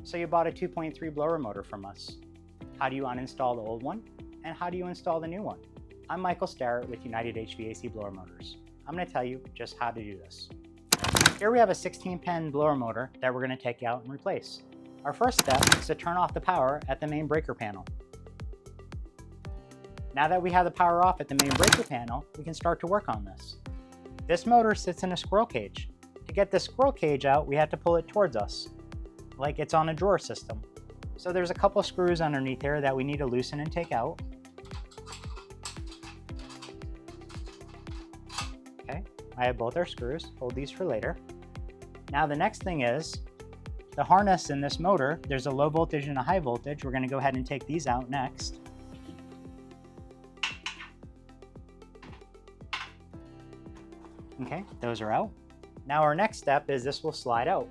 So you bought a 2.3 blower motor from us. How do you uninstall the old one? And how do you install the new one? I'm Michael Starratt with United HVAC Blower Motors. I'm going to tell you just how to do this. Here we have a 16-pin blower motor that we're going to take out and replace. Our first step is to turn off the power at the main breaker panel. Now that we have the power off at the main breaker panel, we can start to work on this. This motor sits in a squirrel cage. To get this squirrel cage out, we have to pull it towards us, like it's on a drawer system. So there's a couple screws underneath here that we need to loosen and take out. Okay, I have both our screws. Hold these for later. Now the next thing is the harness in this motor. There's a low voltage and a high voltage. We're going to go ahead and take these out next. Okay, those are out. Now our next step is this will slide out.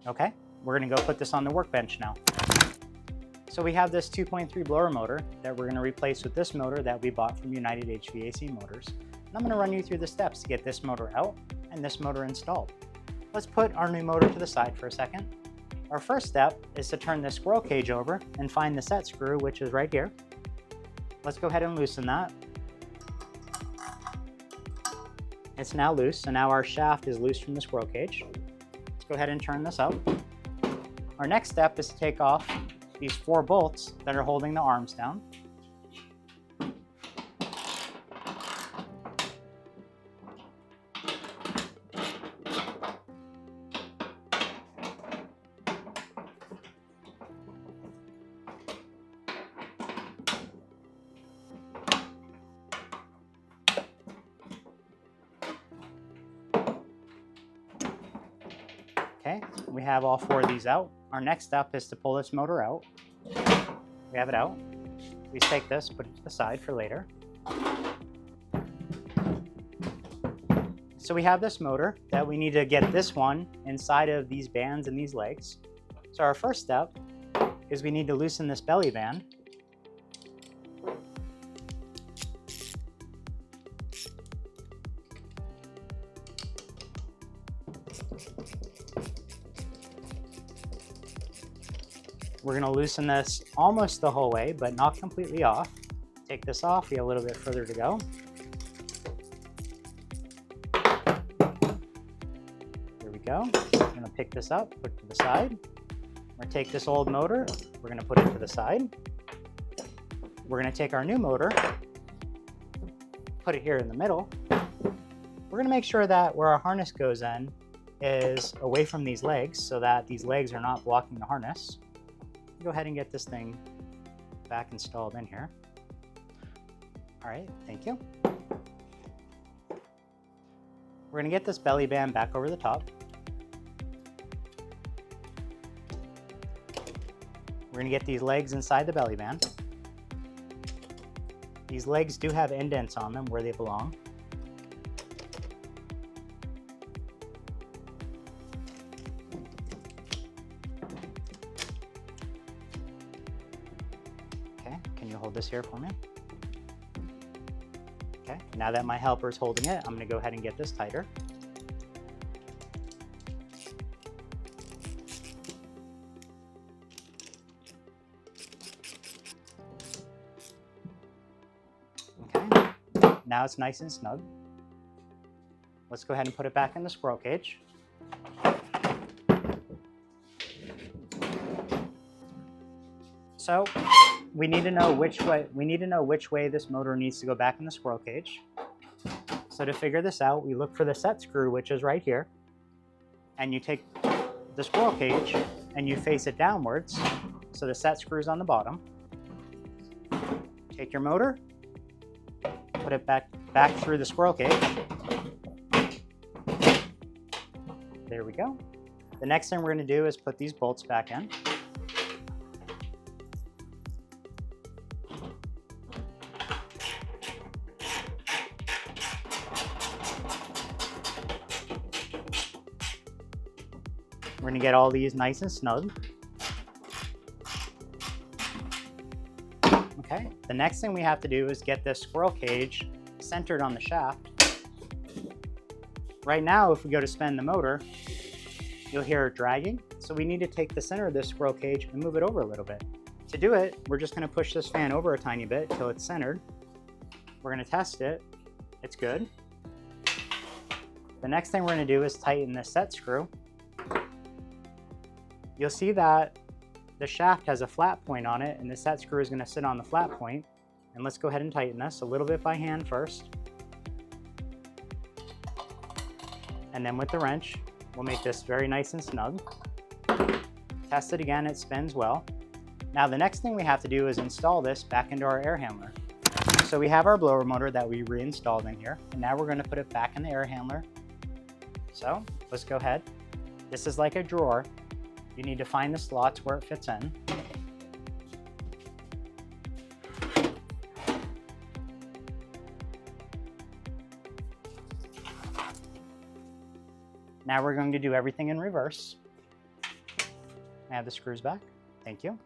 Okay, we're going to go put this on the workbench now. So we have this 2.3 blower motor that we're going to replace with this motor that we bought from United HVAC Motors. And I'm going to run you through the steps to get this motor out and this motor installed. Let's put our new motor to the side for a second. Our first step is to turn this squirrel cage over and find the set screw, which is right here. Let's go ahead and loosen that. It's now loose, so now our shaft is loose from the squirrel cage. Let's go ahead and turn this up. Our next step is to take off these 4 bolts that are holding the arms down. Okay, we have all 4 of these out. Our next step is to pull this motor out. We have it out. We take this, put it to the side for later. So we have this motor that we need to get this one inside of these bands and these legs. So our first step is we need to loosen this belly band. We're going to loosen this almost the whole way, but not completely off. Take this off, we have a little bit further to go. Here we go. We're going to pick this up, put it to the side. We're going to take this old motor, we're going to put it to the side. We're going to take our new motor, put it here in the middle. We're going to make sure that where our harness goes in is away from these legs so that these legs are not blocking the harness. Go ahead and get this thing back installed in here. All right, thank you. We're gonna get this belly band back over the top. We're gonna get these legs inside the belly band. These legs do have indents on them where they belong. Can you hold this here for me? Okay, now that my helper is holding it, I'm going to go ahead and get this tighter. Okay, now it's nice and snug. Let's go ahead and put it back in the squirrel cage. So we need to know which way this motor needs to go back in the squirrel cage. So to figure this out, we look for the set screw, which is right here, and you take the squirrel cage and you face it downwards, so the set screw is on the bottom. Take your motor, put it back through the squirrel cage. There we go. The next thing we're going to do is put these bolts back in. We're going to get all these nice and snug. Okay, the next thing we have to do is get this squirrel cage centered on the shaft. Right now, if we go to spin the motor, you'll hear it dragging. So we need to take the center of this squirrel cage and move it over a little bit. To do it, we're just going to push this fan over a tiny bit until it's centered. We're going to test it. It's good. The next thing we're going to do is tighten this set screw. You'll see that the shaft has a flat point on it, and the set screw is going to sit on the flat point. And let's go ahead and tighten this a little bit by hand first. And then with the wrench, we'll make this very nice and snug. Test it again, it spins well. Now the next thing we have to do is install this back into our air handler. So we have our blower motor that we reinstalled in here, and now we're going to put it back in the air handler. So let's go ahead. This is like a drawer. You need to find the slots where it fits in. Now we're going to do everything in reverse. I have the screws back. Thank you.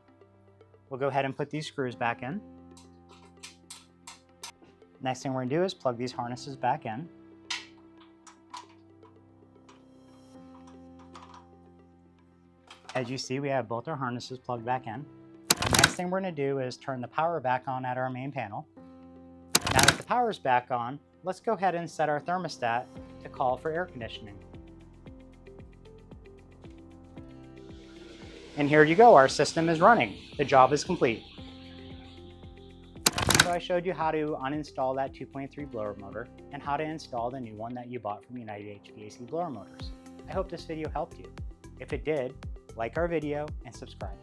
We'll go ahead and put these screws back in. Next thing we're going to do is plug these harnesses back in. As you see, we have both our harnesses plugged back in. The next thing we're going to do is turn the power back on at our main panel. Now that the power is back on, let's go ahead and set our thermostat to call for air conditioning. And here you go, our system is running. The job is complete. So I showed you how to uninstall that 2.3 blower motor and how to install the new one that you bought from United HVAC Blower Motors. I hope this video helped you. If it did, like our video and subscribe.